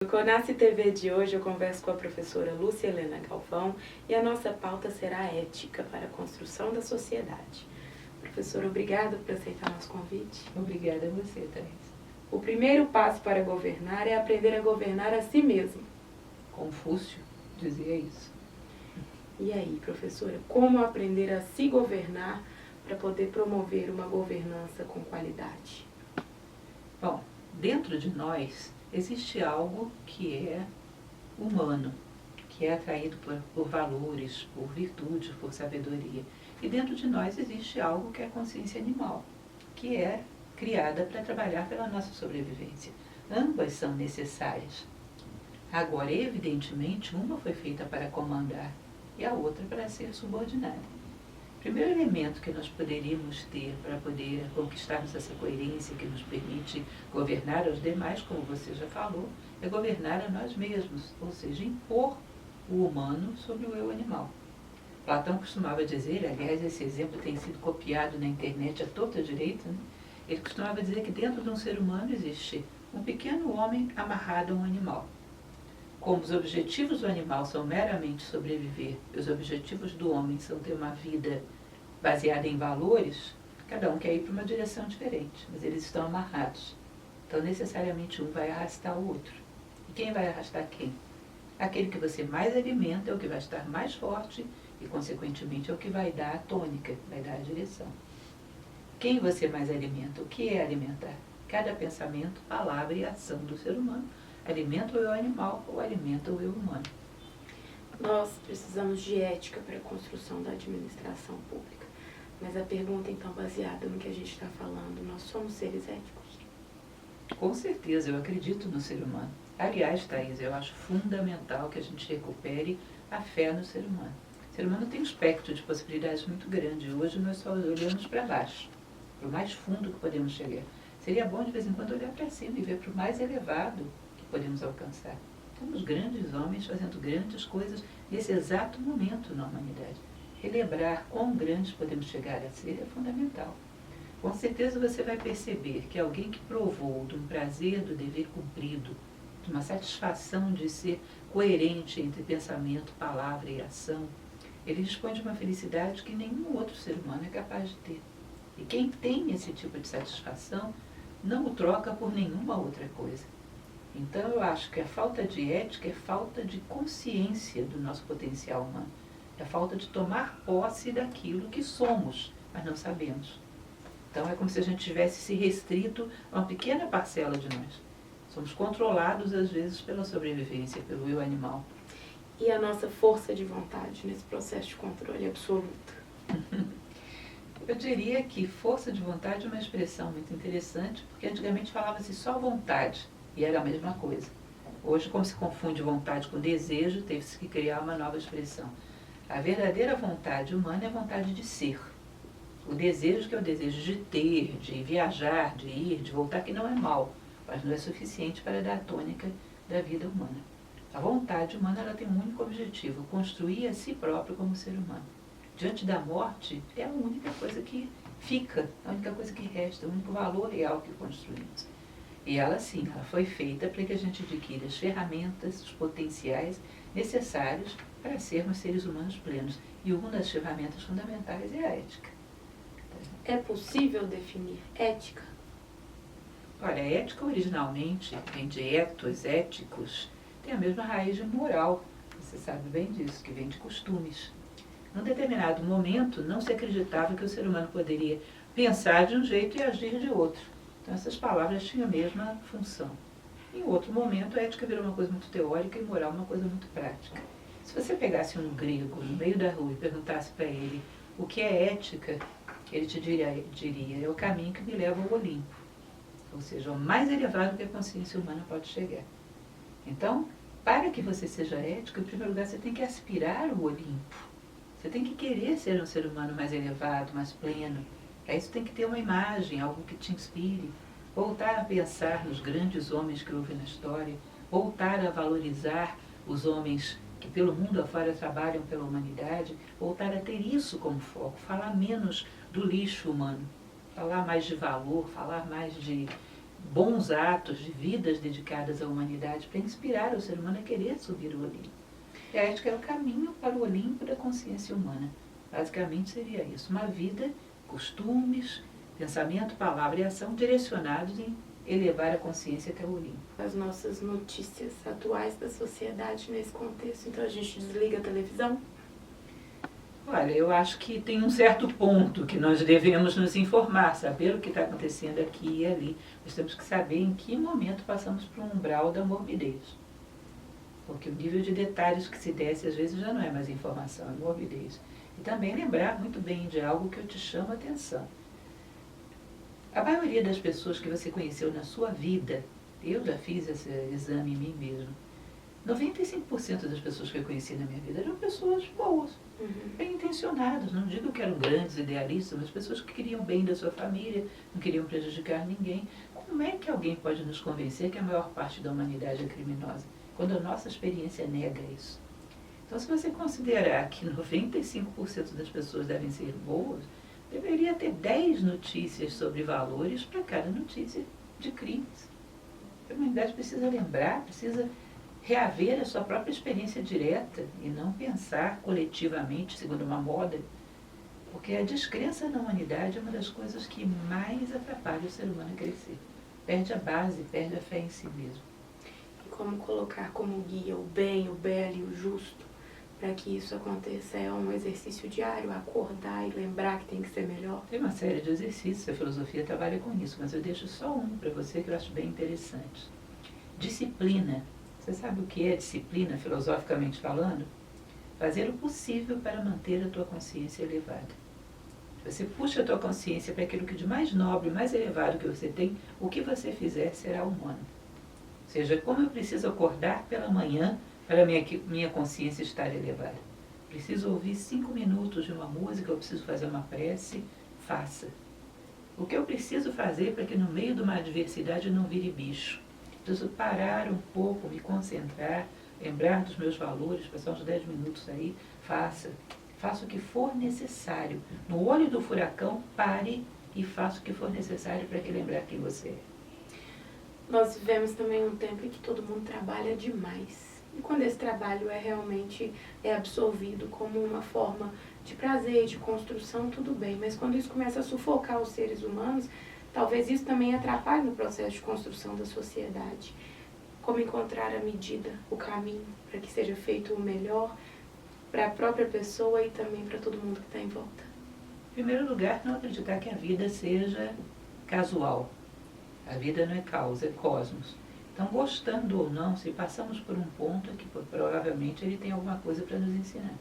No Conasce TV de hoje eu converso com a professora Lúcia Helena Galvão e a nossa pauta será a ética para a construção da sociedade. Professora, obrigada por aceitar nosso convite. Obrigada a você, Thais. O primeiro passo para governar é aprender a governar a si mesmo. Confúcio dizia isso. E aí, professora, como aprender a se governar para poder promover uma governança com qualidade? Bom, dentro de nós existe algo que é humano, que é atraído por valores, por virtudes, por sabedoria. E dentro de nós existe algo que é a consciência animal, que é criada para trabalhar pela nossa sobrevivência. Ambas são necessárias. Agora, evidentemente, uma foi feita para comandar e a outra para ser subordinada. O primeiro elemento que nós poderíamos ter para poder conquistarmos essa coerência que nos permite governar aos demais, como você já falou, é governar a nós mesmos, ou seja, impor o humano sobre o eu animal. Platão costumava dizer, aliás, esse exemplo tem sido copiado na internet à torta direita, né? Ele costumava dizer que dentro de um ser humano existe um pequeno homem amarrado a um animal. Como os objetivos do animal são meramente sobreviver e os objetivos do homem são ter uma vida baseada em valores, cada um quer ir para uma direção diferente, mas eles estão amarrados. Então, necessariamente, um vai arrastar o outro. E quem vai arrastar quem? Aquele que você mais alimenta é o que vai estar mais forte e, consequentemente, é o que vai dar a tônica, vai dar a direção. Quem você mais alimenta? O que é alimentar? Cada pensamento, palavra e ação do ser humano alimenta o eu animal ou alimenta o eu humano. Nós precisamos de ética para a construção da administração pública. Mas a pergunta, então, baseada no que a gente está falando, nós somos seres éticos? Com certeza, eu acredito no ser humano. Aliás, Thais, eu acho fundamental que a gente recupere a fé no ser humano. O ser humano tem um espectro de possibilidades muito grande. Hoje nós só olhamos para baixo, para o mais fundo que podemos chegar. Seria bom, de vez em quando, olhar para cima e ver para o mais elevado que podemos alcançar. Temos grandes homens fazendo grandes coisas nesse exato momento na humanidade. Relembrar quão grandes podemos chegar a ser é fundamental. Com certeza você vai perceber que alguém que provou de um prazer do dever cumprido, de uma satisfação de ser coerente entre pensamento, palavra e ação, ele dispõe de uma felicidade que nenhum outro ser humano é capaz de ter. E quem tem esse tipo de satisfação não o troca por nenhuma outra coisa. Então eu acho que a falta de ética é falta de consciência do nosso potencial humano. É a falta de tomar posse daquilo que somos, mas não sabemos. Então é como se a gente tivesse se restrito a uma pequena parcela de nós. Somos controlados às vezes pela sobrevivência, pelo eu animal. E a nossa força de vontade nesse processo de controle absoluto? Eu diria que força de vontade é uma expressão muito interessante, porque antigamente falava-se só vontade, e era a mesma coisa. Hoje, como se confunde vontade com desejo, teve-se que criar uma nova expressão. A verdadeira vontade humana é a vontade de ser. O desejo, que é o desejo de ter, de viajar, de ir, de voltar, que não é mal, mas não é suficiente para dar a tônica da vida humana. A vontade humana ela tem um único objetivo, construir a si próprio como ser humano. Diante da morte, é a única coisa que fica, a única coisa que resta, o único valor real que construímos. E ela sim, ela foi feita para que a gente adquira as ferramentas, os potenciais necessários para sermos seres humanos plenos. E uma das ferramentas fundamentais é a ética. É possível definir ética? Olha, a ética originalmente vem de ethos, éticos, tem a mesma raiz de moral. Você sabe bem disso, que vem de costumes. Num determinado momento, não se acreditava que o ser humano poderia pensar de um jeito e agir de outro. Então, essas palavras tinham a mesma função. Em outro momento, a ética virou uma coisa muito teórica e moral uma coisa muito prática. Se você pegasse um grego no meio da rua e perguntasse para ele o que é ética, ele te diria, é o caminho que me leva ao Olimpo. Ou seja, o mais elevado que a consciência humana pode chegar. Então, para que você seja ético, em primeiro lugar, você tem que aspirar o Olimpo. Você tem que querer ser um ser humano mais elevado, mais pleno. Para isso tem que ter uma imagem, algo que te inspire. Voltar a pensar nos grandes homens que houve na história. Voltar a valorizar os homens que pelo mundo afora trabalham pela humanidade. Voltar a ter isso como foco. Falar menos do lixo humano. Falar mais de valor, falar mais de bons atos de vidas dedicadas à humanidade para inspirar o ser humano a querer subir o Olimpo. E a ética é o caminho para o Olimpo da consciência humana. Basicamente seria isso, uma vida, costumes, pensamento, palavra e ação direcionados em elevar a consciência até o Olimpo. As nossas notícias atuais da sociedade nesse contexto, então a gente desliga a televisão? Olha, eu acho que tem um certo ponto que nós devemos nos informar, saber o que está acontecendo aqui e ali. Nós temos que saber em que momento passamos por um umbral da morbidez. Porque o nível de detalhes que se desce às vezes já não é mais informação, é morbidez. E também lembrar muito bem de algo que eu te chamo a atenção. A maioria das pessoas que você conheceu na sua vida, eu já fiz esse exame em mim mesmo, 95% das pessoas que eu conheci na minha vida eram pessoas boas, bem intencionadas. Não digo que eram grandes idealistas, mas pessoas que queriam bem da sua família, não queriam prejudicar ninguém. Como é que alguém pode nos convencer que a maior parte da humanidade é criminosa, quando a nossa experiência nega isso? Então, se você considerar que 95% das pessoas devem ser boas, deveria ter 10 notícias sobre valores para cada notícia de crimes. A humanidade precisa lembrar, precisa reaver a sua própria experiência direta e não pensar coletivamente segundo uma moda, porque a descrença na humanidade é uma das coisas que mais atrapalha o ser humano a crescer. Perde a base, perde a fé em si mesmo. E como colocar como guia o bem, o belo e o justo para que isso aconteça? É um exercício diário, acordar e lembrar que tem que ser melhor? Tem uma série de exercícios, a filosofia trabalha com isso, mas eu deixo só um para você que eu acho bem interessante. Disciplina. Você sabe o que é disciplina, filosoficamente falando? Fazer o possível para manter a tua consciência elevada. Você puxa a tua consciência para aquilo que de mais nobre, mais elevado que você tem, o que você fizer será humano. Ou seja, como eu preciso acordar pela manhã para minha consciência estar elevada. Preciso ouvir 5 minutos de uma música, eu preciso fazer uma prece, faça. O que eu preciso fazer para que no meio de uma adversidade eu não vire bicho? Preciso parar um pouco, me concentrar, lembrar dos meus valores, passar uns 10 minutos aí, faça. Faça o que for necessário. No olho do furacão, pare e faça o que for necessário para que lembrar quem você é. Nós vivemos também um tempo em que todo mundo trabalha demais. E quando esse trabalho realmente absorvido como uma forma de prazer, de construção, tudo bem. Mas quando isso começa a sufocar os seres humanos, talvez isso também atrapalhe no processo de construção da sociedade. Como encontrar a medida, o caminho, para que seja feito o melhor para a própria pessoa e também para todo mundo que está em volta. Em primeiro lugar, não acreditar que a vida seja casual. A vida não é causa, é cosmos. Então, gostando ou não, se passamos por um ponto que provavelmente ele tem alguma coisa para nos ensinar.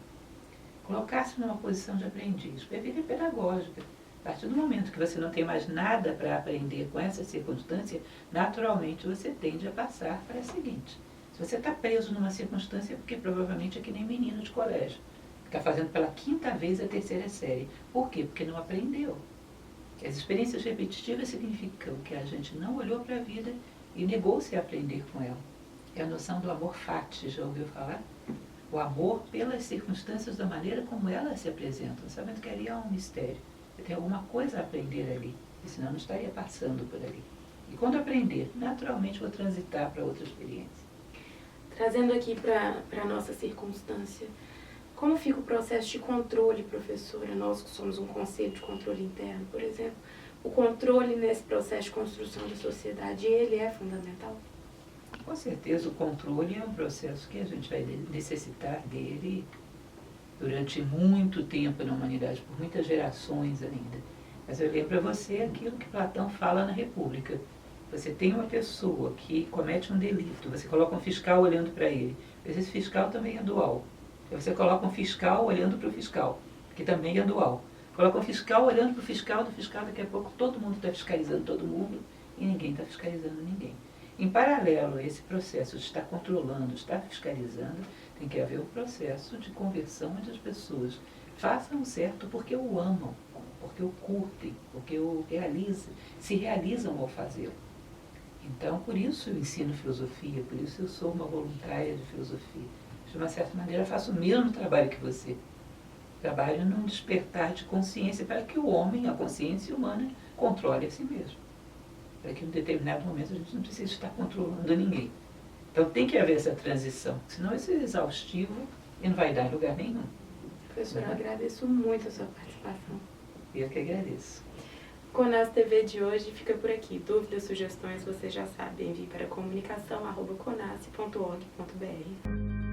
Colocar-se numa posição de aprendiz. A vida é pedagógica. A partir do momento que você não tem mais nada para aprender com essa circunstância, naturalmente você tende a passar para a seguinte. Se você está preso numa circunstância, é porque provavelmente é que nem menino de colégio. Fica fazendo pela 5ª vez a 3ª série. Por quê? Porque não aprendeu. As experiências repetitivas significam que a gente não olhou para a vida e negou-se a aprender com ela. É a noção do amor fati, já ouviu falar? O amor pelas circunstâncias da maneira como elas se apresentam, sabendo que ali há um mistério. Você tem alguma coisa a aprender ali, e senão não estaria passando por ali. E quando aprender, naturalmente vou transitar para outra experiência. Trazendo aqui para a nossa circunstância, como fica o processo de controle, professora? Nós que somos um conselho de controle interno, por exemplo, o controle nesse processo de construção da sociedade, ele é fundamental? Com certeza o controle é um processo que a gente vai necessitar dele durante muito tempo na humanidade, por muitas gerações ainda. Mas eu lembro a você aquilo que Platão fala na República. Você tem uma pessoa que comete um delito, você coloca um fiscal olhando para ele. Mas esse fiscal também é dual. Você coloca um fiscal olhando para o fiscal, que também é dual. Coloca um fiscal olhando para o fiscal, do fiscal, daqui a pouco todo mundo está fiscalizando todo mundo e ninguém está fiscalizando ninguém. Em paralelo a esse processo de estar controlando, estar fiscalizando, tem que haver um processo de conversão onde as pessoas façam o certo porque o amam, porque o curtem, porque o realizam, se realizam ao fazê-lo. Então, por isso eu ensino filosofia, por isso eu sou uma voluntária de filosofia. De uma certa maneira, eu faço o mesmo trabalho que você. Trabalho num despertar de consciência para que o homem, a consciência humana, controle a si mesmo. para que em um determinado momento a gente não precise estar controlando ninguém. Então tem que haver essa transição, senão isso é exaustivo e não vai dar em lugar nenhum. Professora, eu agradeço muito a sua participação. Eu que agradeço. O CONAS TV de hoje fica por aqui. Dúvidas, sugestões, você já sabe, envie para comunicação@conas.org.br.